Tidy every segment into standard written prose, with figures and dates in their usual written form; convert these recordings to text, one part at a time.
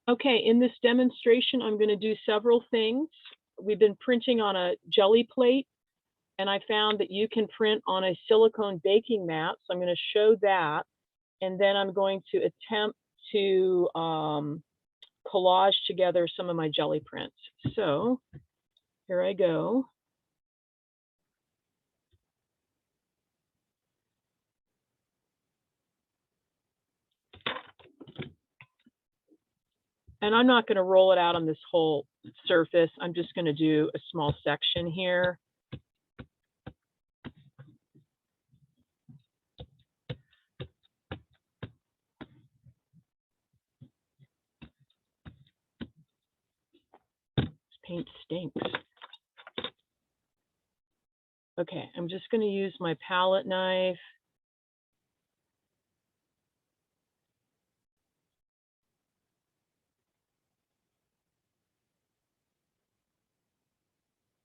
Okay, in this demonstration, I'm going to do several things. We've been printing on a Gelli Plate, and I found that you can print on a silicone baking mat. So I'm going to show that, and then I'm going to attempt to collage together some of my Gelli prints. So here I go. And I'm not going to roll it out on this whole surface. I'm just going to do a small section here. This paint stinks. Okay, I'm just going to use my palette knife.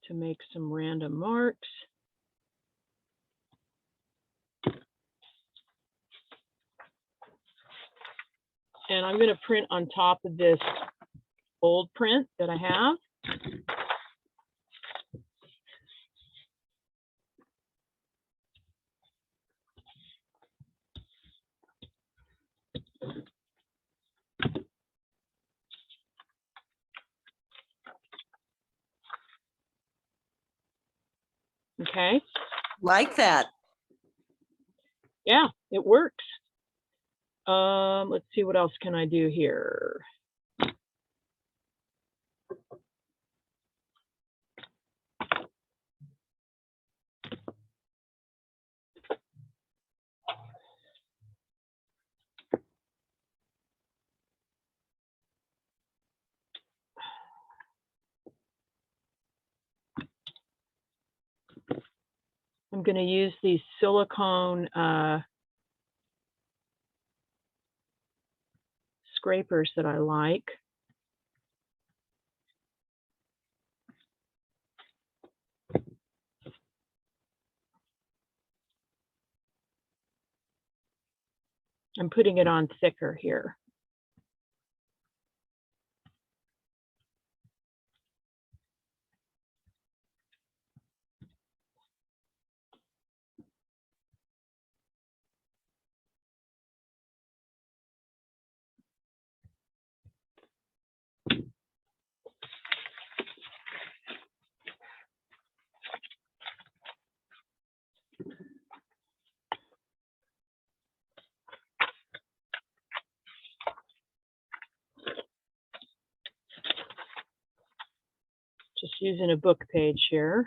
To make some random marks. And I'm going to print on top of this old print that I have. Okay. Like that. Yeah, it works. Let's see, what else can I do here? I'm going to use these silicone scrapers that I like. I'm putting it on thicker here. Just using a book page here.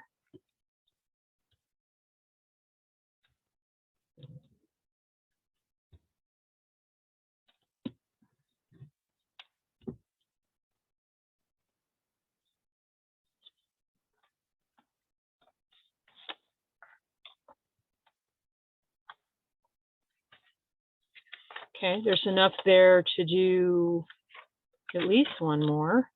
Okay, there's enough there to do at least one more.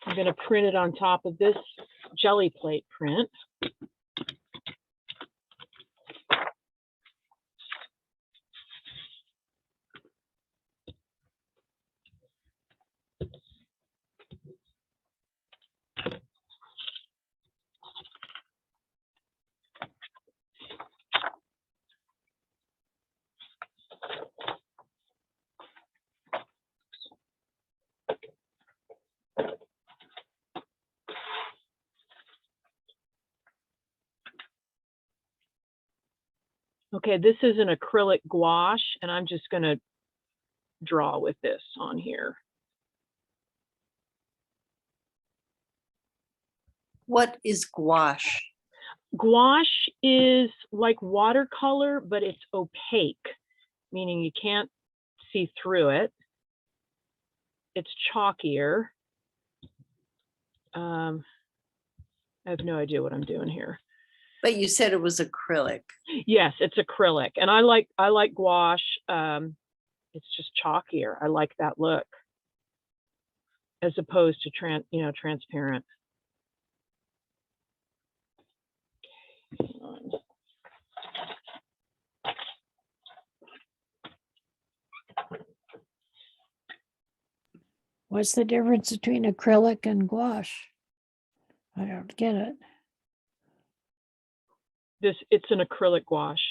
I'm going to print it on top of this Gelli Plate print. Okay, this is an acrylic gouache, and I'm just going to draw with this on here. What is gouache? Gouache is like watercolor, but it's opaque, meaning you can't see through it. It's chalkier. I have no idea what I'm doing here. But you said it was acrylic. Yes, it's acrylic, and I like gouache. It's just chalkier. I like that look, as opposed to transparent. What's the difference between acrylic and gouache? I don't get it. It's an acrylic gouache.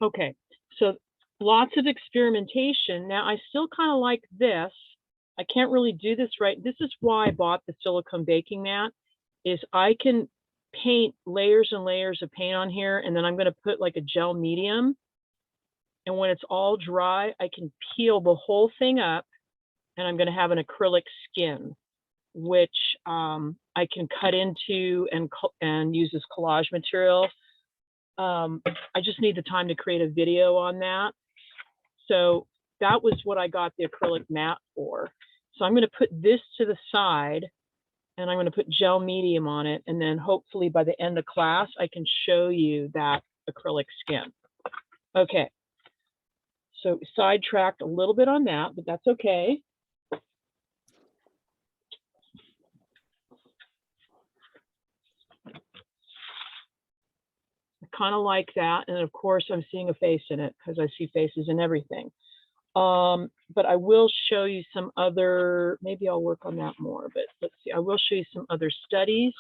Okay, so lots of experimentation. Now I still kind of like this. I can't really do this right. This is why I bought the silicone baking mat, is I can paint layers and layers of paint on here, and then I'm going to put like a gel medium. And when it's all dry, I can peel the whole thing up, and I'm going to have an acrylic skin, which I can cut into and use as collage material. I just need the time to create a video on that. So that was what I got the acrylic mat for. So I'm going to put this to the side, and I'm going to put gel medium on it. And then hopefully by the end of class, I can show you that acrylic skin. Okay. So sidetracked a little bit on that, but that's okay. Kind of like that, and of course I'm seeing a face in it because I see faces in everything. But I will show you some other, maybe I'll work on that more, but let's see, I will show you some other studies.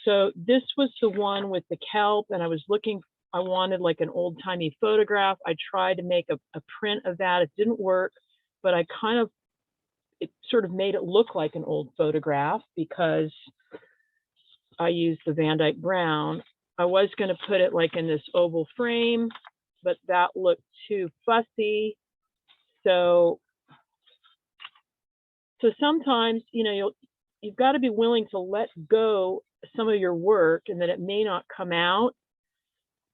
So this was the one with the kelp, and I was looking, I wanted like an old-timey photograph. I tried to make a print of that. It didn't work, but I kind of, it sort of made it look like an old photograph because I used the Van Dyke Brown. I was going to put it like in this oval frame, but that looked too fussy. So sometimes, you know, you've got to be willing to let go some of your work, and that it may not come out,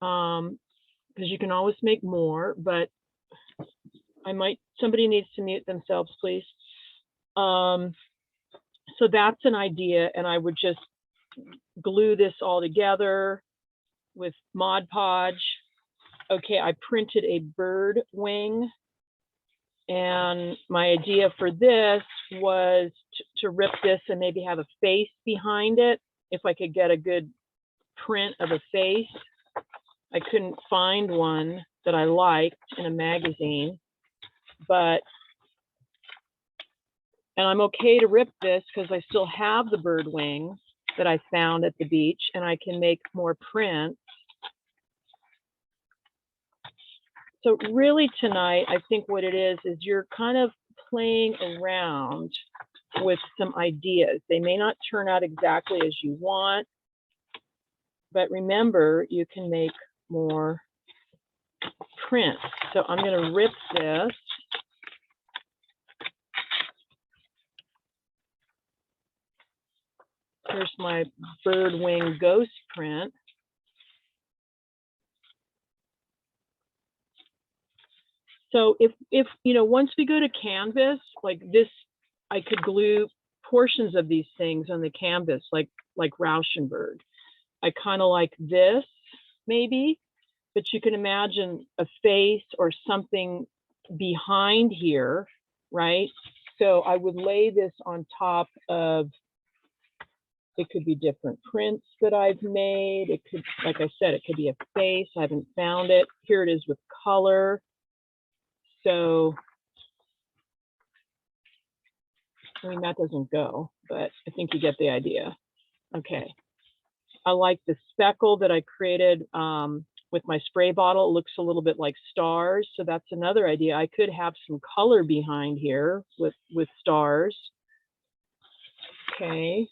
because you can always make more. But somebody needs to mute themselves, please. So that's an idea, and I would just glue this all together with Mod Podge. Okay, I printed a bird wing, and my idea for this was to rip this and maybe have a face behind it, if I could get a good print of a face. I couldn't find one that I liked in a magazine, and I'm okay to rip this because I still have the bird wing that I found at the beach, and I can make more prints. So really tonight, I think what it is you're kind of playing around with some ideas. They may not turn out exactly as you want, but remember, you can make more prints. So I'm going to rip this. Here's my bird wing ghost print. So if you know, once we go to canvas like this, I could glue portions of these things on the canvas, like Rauschenberg. I kind of like this maybe, but you can imagine a face or something behind here, right? So I would lay this on top of It could be different prints that I've made. It could, like I said, it could be a face. I haven't found it. Here it is with color. So, I mean, that doesn't go, but I think you get the idea. Okay. I like the speckle that I created with my spray bottle. It looks a little bit like stars. So that's another idea. I could have some color behind here with stars. Okay.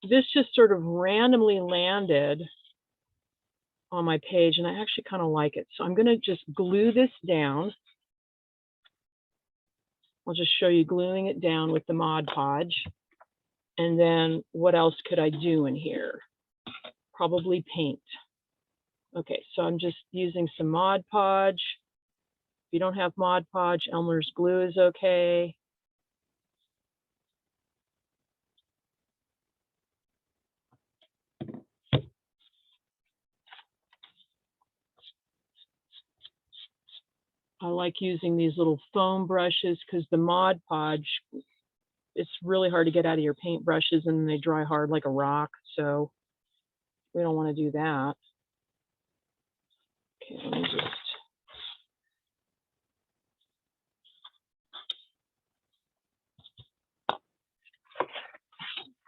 This just sort of randomly landed on my page, and I actually kind of like it. So I'm going to just glue this down. I'll just show you gluing it down with the Mod Podge. And then what else could I do in here? Probably paint. Okay, so I'm just using some Mod Podge. If you don't have Mod Podge, Elmer's glue is okay. I like using these little foam brushes because the Mod Podge, it's really hard to get out of your paint brushes and they dry hard like a rock. So we don't want to do that. Okay, let me just.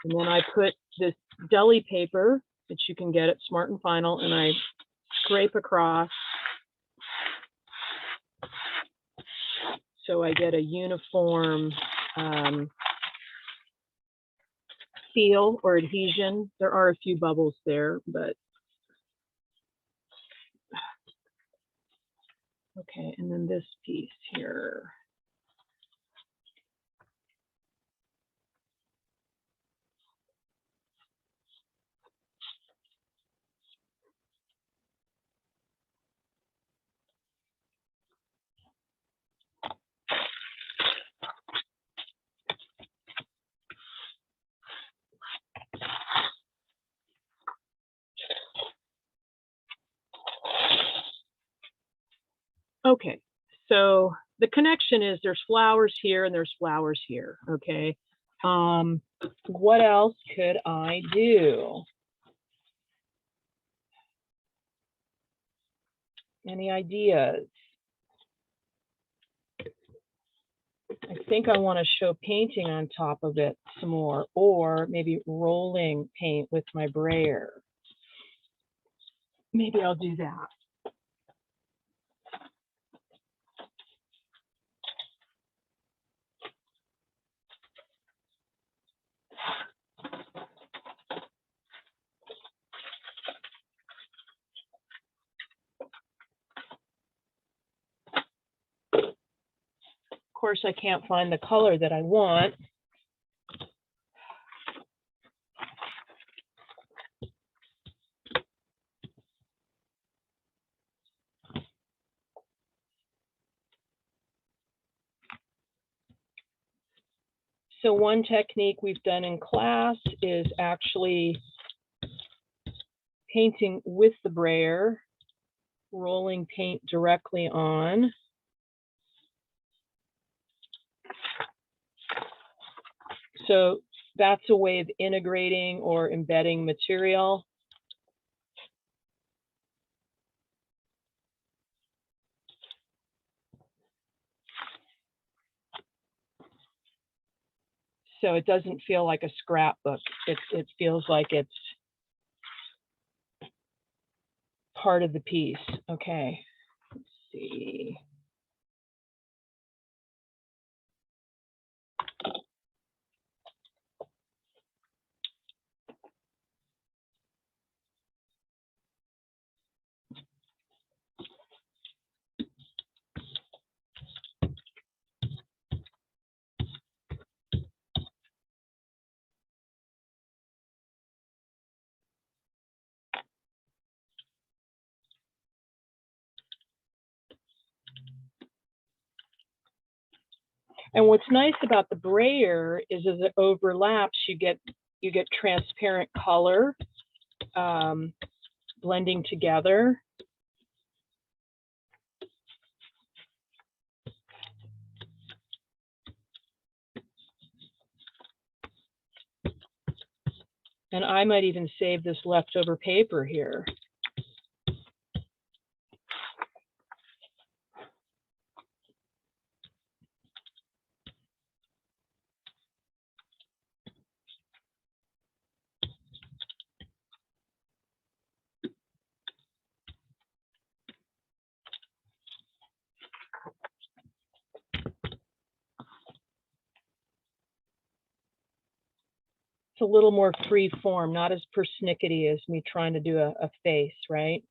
And then I put this deli paper that you can get at Smart and Final, and I scrape across so I get a uniform feel or adhesion. There are a few bubbles there, but okay. And then this piece here. Okay, so the connection is there's flowers here and there's flowers here, okay? What else could I do? Any ideas? I think I want to show painting on top of it some more, or maybe rolling paint with my brayer. Maybe I'll do that. Of course, I can't find the color that I want. So one technique we've done in class is actually painting with the brayer, rolling paint directly on. So that's a way of integrating or embedding material. So it doesn't feel like a scrapbook. It feels like it's part of the piece. Okay, let's see. And what's nice about the brayer is as it overlaps, you get transparent color blending together. And I might even save this leftover paper here. It's a little more free form, not as persnickety as me trying to do a face, right?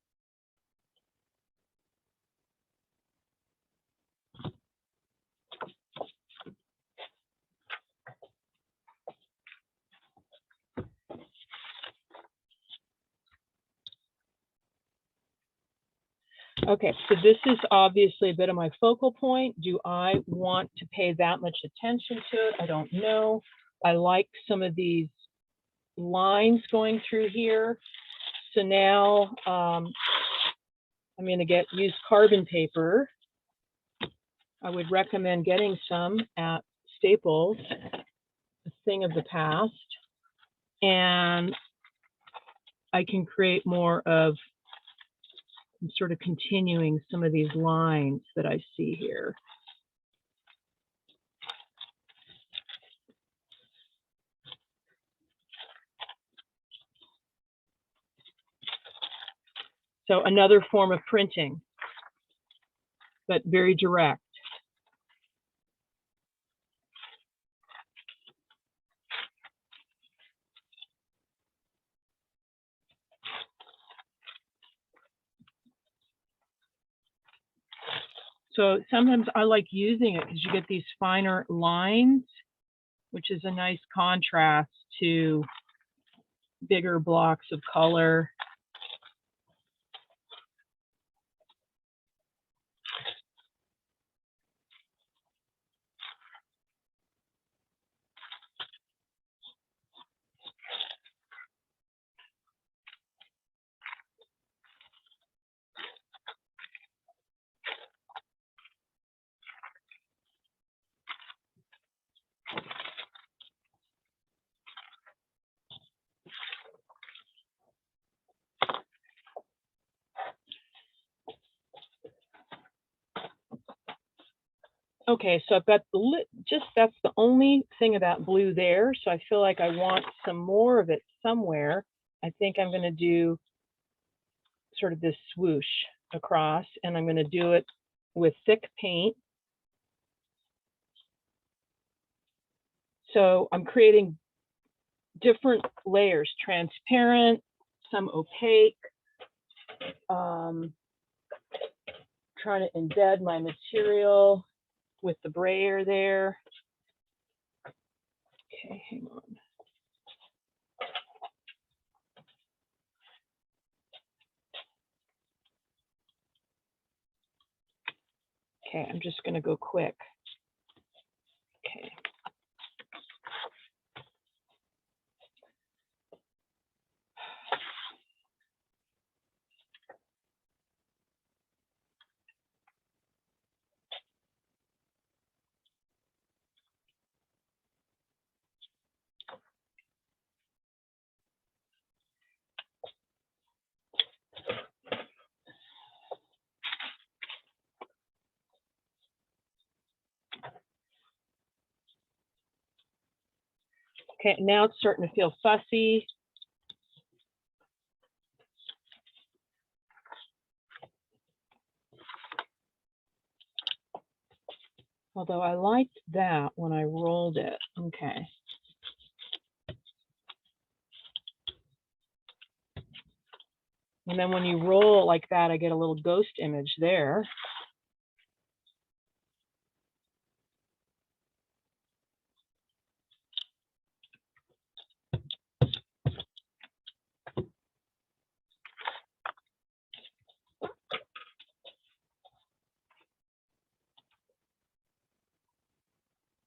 Okay, so this is obviously a bit of my focal point. Do I want to pay that much attention to it? I don't know. I like some of these lines going through here. So now I'm going to use carbon paper. I would recommend getting some at Staples, a thing of the past. And I can create more of, I'm sort of continuing some of these lines that I see here. So another form of printing, but very direct. So sometimes I like using it because you get these finer lines, which is a nice contrast to bigger blocks of color. Okay, so I've got that's the only thing of that blue there. So I feel like I want some more of it somewhere. I think I'm going to do sort of this swoosh across, and I'm going to do it with thick paint. So I'm creating different layers, transparent, some opaque, trying to embed my material with the brayer there. Okay, hang on. Okay, I'm just going to go quick. Okay. Okay, now it's starting to feel fussy. Although I liked that when I rolled it. Okay. And then when you roll like that, I get a little ghost image there.